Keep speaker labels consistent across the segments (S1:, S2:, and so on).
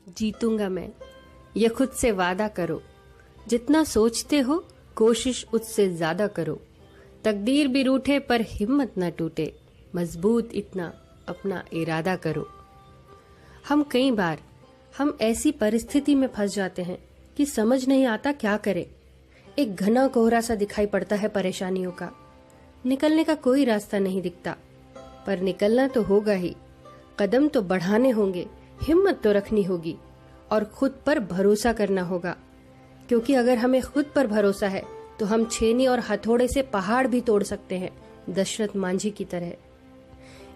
S1: जीतूंगा मैं, ये खुद से वादा करो। जितना सोचते हो कोशिश उससे ज्यादा करो। तकदीर भी रूठे पर हिम्मत न टूटे, मजबूत इतना अपना इरादा करो। कई बार हम ऐसी परिस्थिति में फंस जाते हैं कि समझ नहीं आता क्या करें। एक घना कोहरा सा दिखाई पड़ता है परेशानियों का, निकलने का कोई रास्ता नहीं दिखता, पर निकलना तो होगा ही। कदम तो बढ़ाने होंगे, हिम्मत तो रखनी होगी और खुद पर भरोसा करना होगा, क्योंकि अगर हमें खुद पर भरोसा है तो हम छेनी और हथौड़े से पहाड़ भी तोड़ सकते हैं, दशरथ मांझी की तरह।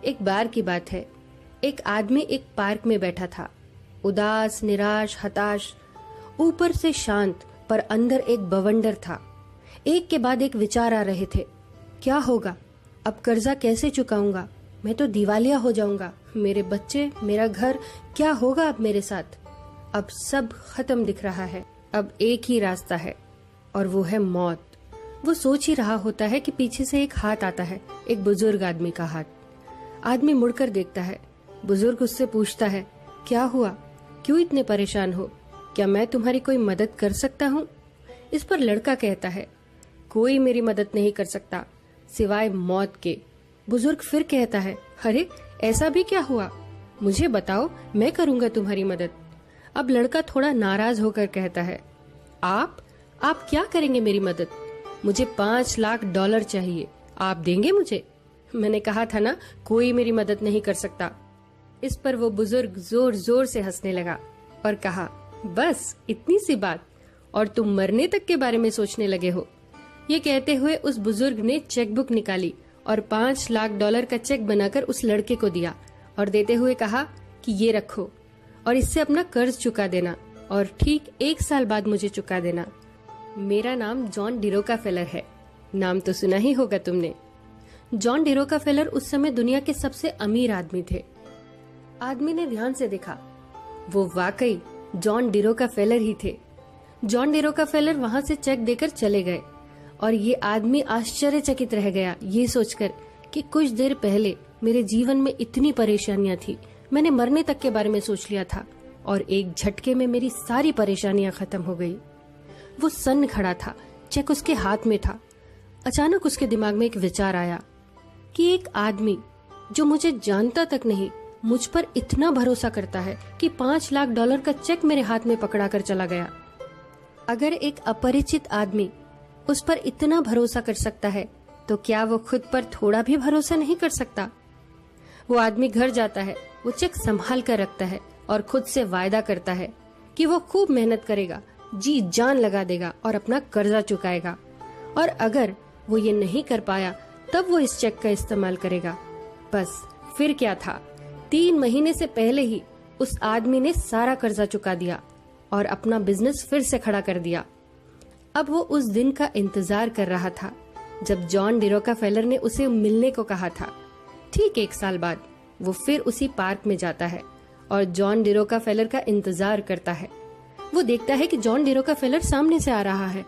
S1: एक बार की बात है, एक आदमी एक पार्क में बैठा था, उदास, निराश, हताश, ऊपर से शांत पर अंदर एक बवंडर था। एक के बाद एक विचार आ रहे थे। क्या होगा? अब कर्जा कैसे चुकाऊंगा? मैं तो दिवालिया हो जाऊंगा। मेरे बच्चे, मेरा घर, क्या होगा अब मेरे साथ? अब सब खत्म दिख रहा है। अब एक ही रास्ता है और वो है मौत। वो सोच ही रहा होता है कि पीछे से एक हाथ आता है, एक बुजुर्ग आदमी का हाथ। आदमी मुड़कर देखता है। बुजुर्ग उससे पूछता है, क्या हुआ? क्यों इतने परेशान हो? क्या मैं तुम्हारी कोई मदद कर सकता हूँ? इस पर लड़का कहता है, कोई मेरी मदद नहीं कर सकता सिवाय मौत के। बुजुर्ग फिर कहता है, अरे ऐसा भी क्या हुआ? मुझे बताओ, मैं करूंगा तुम्हारी मदद। अब लड़का थोड़ा नाराज होकर कहता है, आप क्या करेंगे मेरी मदद? मुझे $5 लाख चाहिए, आप देंगे मुझे? मैंने कहा था ना, कोई मेरी मदद नहीं कर सकता। इस पर वो बुजुर्ग जोर जोर से हंसने लगा और कहा, बस इतनी सी बात, और तुम मरने तक के बारे में सोचने लगे हो? ये कहते हुए उस बुजुर्ग ने चेकबुक निकाली और $5 लाख का चेक बनाकर उस लड़के को दिया और देते हुए कहा कि ये रखो और इससे अपना कर्ज चुका देना, और ठीक 1 साल बाद मुझे चुका देना। मेरा नाम जॉन डिरोकाफेलर है। नाम तो सुना ही होगा तुमने। जॉन डिरोकाफेलर उस समय दुनिया के सबसे अमीर आदमी थे। आदमी ने ध्यान से देखा, वो वाकई जॉन डिरोकाफेलर ही थे। जॉन डिरोकाफेलर वहां से चेक देकर चले गए और ये आदमी आश्चर्यचकित रह गया ये सोचकर कि कुछ देर पहले मेरे जीवन में इतनी परेशानियां थी, मैंने मरने तक के बारे में सोच लिया था और एक झटके में मेरी सारी परेशानियां खत्म हो गई। वो सन्न खड़ा था, चेक उसके हाथ में था। अचानक उसके दिमाग में एक विचार आया कि एक आदमी जो मुझे जानता तक नहीं, मुझ पर इतना भरोसा करता है कि $5 लाख का चेक मेरे हाथ में पकड़ा कर चला गया। अगर एक अपरिचित आदमी उस पर इतना भरोसा कर सकता है तो क्या वो खुद पर थोड़ा भी भरोसा नहीं कर सकता? वो आदमी घर जाता है, वो चेक संभाल कर रखता है और खुद से वायदा करता है कि वो खूब मेहनत करेगा, जी जान लगा देगा और अपना कर्जा चुकाएगा। और अगर वो ये नहीं कर पाया तब वो इस चेक का इस्तेमाल करेगा। बस फिर क्या था, 3 महीने से पहले ही उस आदमी ने सारा कर्जा चुका दिया और अपना बिजनेस फिर से खड़ा कर दिया। अब वो उस दिन का इंतजार कर रहा था जब जॉन डिरोकाफेलर ने उसे मिलने को कहा था। ठीक 1 साल बाद वो फिर उसी पार्क में जाता है और जॉन डिरोकाफेलर का इंतजार करता है। वो देखता है कि जॉन डिरोकाफेलर सामने से आ रहा है।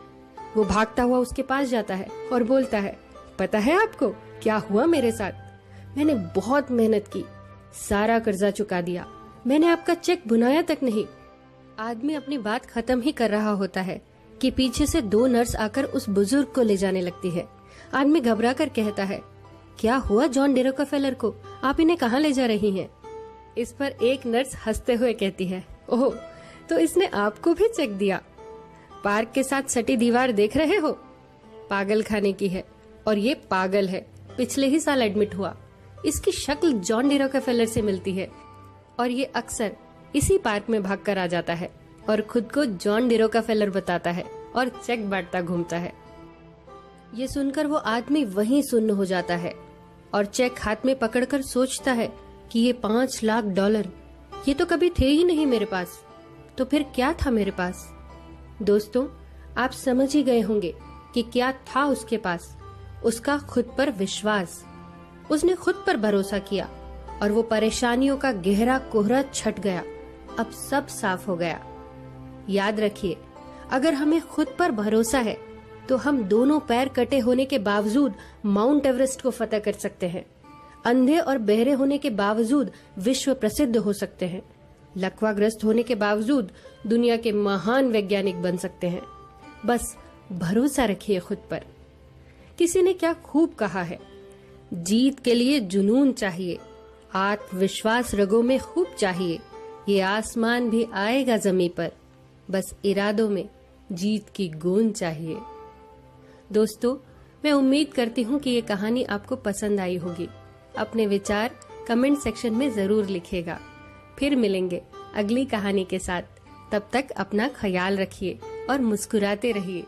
S1: वो भागता हुआ उसके पास जाता है और बोलता है, पता है आपको क्या हुआ मेरे साथ? मैंने बहुत मेहनत की, सारा कर्जा चुका दिया, मैंने आपका चेक भुनाया तक नहीं। आदमी अपनी बात खत्म ही कर रहा होता है कि पीछे से 2 नर्स आकर उस बुजुर्ग को ले जाने लगती है। आदमी घबरा कर कहता है, क्या हुआ जॉन डिरोकाफेलर को? आप इन्हें कहाँ ले जा रही हैं? इस पर एक नर्स हंसते हुए कहती है, ओह, तो इसने आपको भी चेक दिया? पार्क के साथ सटी दीवार देख रहे हो? पागल खाने की है और ये पागल है, पिछले ही साल एडमिट हुआ। इसकी शक्ल जॉन डिरोकाफेलर से मिलती है और ये अक्सर इसी पार्क में भागकर आ जाता है और खुद को जॉन डिरोकाफेलर बताता है और चेक बांटता घूमता है। ये सुनकर वो आदमी वहीं सुन्न हो जाता है और चेक हाथ में पकड़कर सोचता है कि ये $5 लाख, ये तो कभी थे ही नहीं मेरे पास, तो फिर क्या था मेरे पास? दोस्तों, आप समझ ही गए होंगे कि क्या था उसके पास। उसका खुद पर विश्वास। उसने खुद पर भरोसा किया और वो परेशानियों का गहरा कोहरा छट गया। अब सब साफ हो गया। याद रखिए, अगर हमें खुद पर भरोसा है तो हम दोनों पैर कटे होने के बावजूद माउंट एवरेस्ट को फतह कर सकते हैं। अंधे और बहरे होने के बावजूद विश्व प्रसिद्ध हो सकते हैं। लकवाग्रस्त होने के बावजूद दुनिया के महान वैज्ञानिक बन सकते हैं। बस भरोसा रखिए खुद पर। किसी ने क्या खूब कहा है, जीत के लिए जुनून चाहिए, आत्मविश्वास रगों में खूब चाहिए, ये आसमान भी आएगा जमीन पर, बस इरादों में जीत की गूंज चाहिए। दोस्तों, मैं उम्मीद करती हूँ कि ये कहानी आपको पसंद आई होगी। अपने विचार कमेंट सेक्शन में जरूर लिखिएगा। फिर मिलेंगे अगली कहानी के साथ। तब तक अपना ख्याल रखिए और मुस्कुराते रहिए।